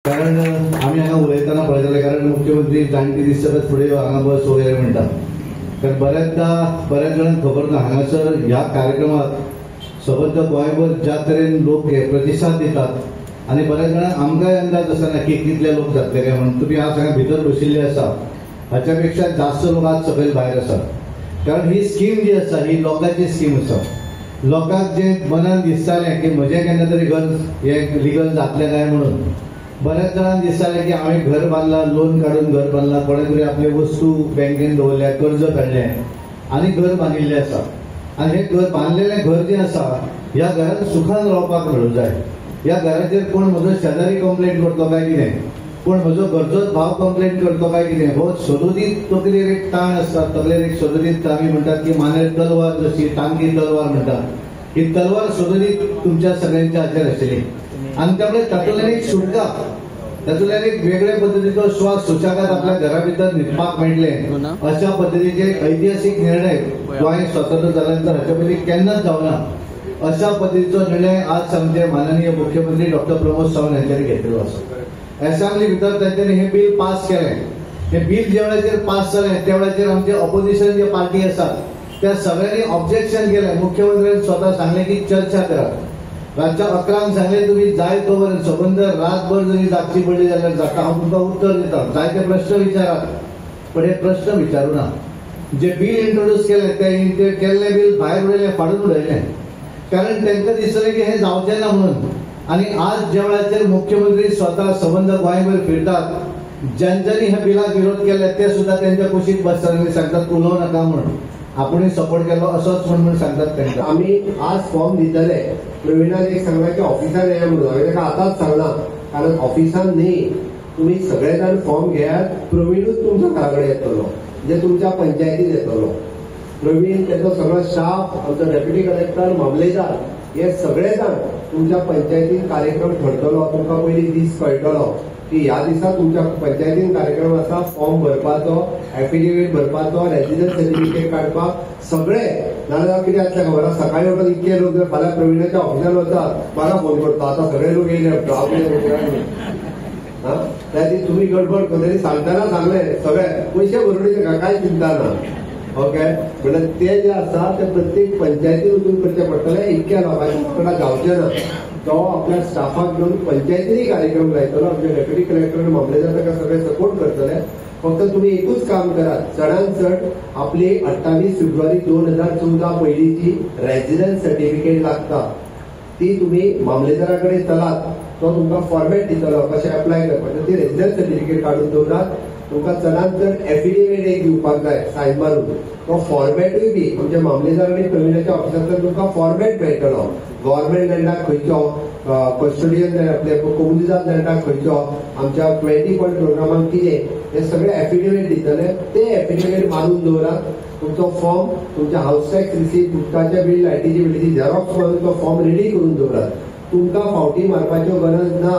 कारण आम्ही हांगा उलयतना पळयताले, कारण मुख्यमंत्री जाणटी दिसतात फुडें हांगा बस वगैरे म्हणटात. कारण बऱ्याच जाणांक खबर ना हांगासर ह्या कार्यक्रमात सबंद गोंयभर ज्या तरेन लोक प्रतिसाद दितात आनी बऱ्याच जाणांक आमकांय अंदाज आसना की कितले लोक जातले काय म्हणून. तुमी आज हांगा भितर बशिल्ले आसा, हाच्या पेक्षा जास्त लोक आज सकयल भायर आसात. कारण ही स्कीम जी आसा ही लोकांची स्कीम आसा. लोकांक जे मनान दिसतालें की म्हजें केन्ना तरी घर हें लिगल जातलें काय म्हणून बऱ्याच जाणांक दिसतालें की हांवें घर बांदलां, लोन काडून घर बांदलां, कोणे तरी आपले वस्तू बँकेन दवरल्या, कर्ज काडलें आनी घर बांदिल्लें आसा. आनी हें घर बांदलेलें घर जें आसा ह्या घरांत सुखान रावपाक मेळूंक जाय. ह्या घराचेर कोण म्हजो शेजारी कंप्लेंट करतलो काय कितें, कोण म्हजो घरचोच भाव कंप्लेंट करतो काय कितें, हो सदोदीत तकलेर एक ताण आसता. तकलेर एक सदोदीत आमी म्हणटात की मानेर तलवार जशी टांगी तलवार म्हणटात, ही तलवार सदोदीत तुमच्या सगळ्यांच्या हाचेर आशिल्ली. आणि त्यामुळे तातूंतल्यान एक सुटका, तातूंतल्यान एक वेगळ्या पद्धतीचो श्वास सुशेगाद आपल्या घरा भितर न्हिदपाक मेळटले. अशा पद्धतीचे ऐतिहासीक निर्णय गोंय स्वतंत्र जाल्यानंतर हाचे पयलीं केन्नाच जावना. अशा पद्धतीचो निर्णय आज आमचे माननीय मुख्यमंत्री डॉक्टर प्रमोद सावंत हांच्यानी घेतलेलो आसा. असेंब्ली भितर तांच्यांनी हे बिल पास केलें. हे बिल ज्या वेळाचेर पास जालें त्या वेळाचेर आमचे ऑपोजिशन जे पार्टी आसात त्या सगळ्यांनी ऑब्जेक्शन केलें. मुख्यमंत्र्यांनी स्वता सांगलें की चर्चा करात. रातच्या 11 सांगले तुम्ही जाय तोवर सबंद रातभर जरी जागची पडली जाल्यार जाता, हांव तुमकां उत्तर दिता, जाय ते प्रश्न विचारात. पण हे प्रश्न विचारू ना. जे बिल इंट्रोड्यूस केले ते केल्लें बिल भायर उडयलें, फाडून उडयलें. कारण तांकां दिसलें की हें जावचें ना म्हणून. आनी आज ज्या वेळाचेर मुख्यमंत्री स्वता सबंद गोंयभर फिरतात, ज्यांच्यांनी ह्या बिलाक विरोध केले ते सुद्धा त्यांच्या कुशीक बसतात आनी सांगतात उलोव नाका म्हणून, आपुणूय सपोर्ट केलो असोच म्हणून सांगतात तांकां. आम्ही आज फॉर्म दितले. प्रवीणान एक सांगला की ऑफिसान येया म्हणून. हांवें ताका आतांच सांगला, कारण ऑफिसान न्ही, तुम्ही सगळे जाण फॉर्म घेयात. प्रवीणूच तुमच्या घरा कडेन येतलो, जे तुमच्या पंचायतीन येतलो. प्रवीण, त्याचो सगळो स्टाफ, आमचो डेप्युटी कलेक्टर, मामलेदार, हे सगळे जाण तुमच्या पंचायतीन कार्यक्रम ठरतलो. तुमकां पयलीं दीस कळटलो की ह्या दिसा तुमच्या पंचायतीन कार्यक्रम आसा. फॉर्म भरपाचो, एफिडेविट भरपाचो, रेजिडन्स सर्टिफिकेट काडपाक सगळे. नाजाल्यार कितें जातलें खबर आसा, सकाळी वचून इतके लोक जर फाल्यां प्रवीणाच्या ऑफिसान वतात म्हाका फोन करता, आतां सगळे लोक येयले हांव कितें त्या ती तुमी गडबड खंय सांगतना सांगलें सगळे पयशे भरून काय चिंता ना. ओके, म्हणजे ते जे आसा ते प्रत्येक पंचायतीन वचून करचें पडटलें. इतक्या लोकांच्या जावचें ना. तो आपल्या स्टाफाक घेवन पंचायतीनी कार्यक्रम लायतलो. आमचे डेप्युटी कलेक्टर आनी मामलेदार ताका सगळे सपोर्ट करतले. फक्त तुम्ही एकूच काम करात, चडांत चड आपली 28 फेब्रुवारी 2014 पयलींची रेजिडन्स सर्टिफिकेट लागता ती तुम्ही मामलेदारा कडेन चलात. तो तुमकां फॉर्मेट दितलो कशें अप्लाय करपाचें. ती रेजिडन्स सर्टिफिकेट काडून दवरात. तुमकां चडांत चड एफिडेविट एक दिवपाक जाय सायन मारून. तो फॉर्मेटूय बी आमच्या मामलेदार आनी प्रवीणाच्या ऑफिसांतल्यान तुमकां फॉर्मेट मेळटलो. गव्हर्नमेंट लँडाक खंयचो, कस्टोडियन आपले कोमुनिजात लँडाक खंयचो, आमच्या 20 पॉयंट प्रोग्रामाक कितें, हे सगळे एफिडेविट दितले. ते एफिडेविट मारून दवरात. तुमचो फॉर्म, तुमच्या हाऊस टॅक्स रिसीट, उदकाचें बिल, लायटीची बिलाची झेरॉक्स मारून तो फॉर्म रेडी करून दवरात. तुमकां फावटी मारपाच्यो गरज ना.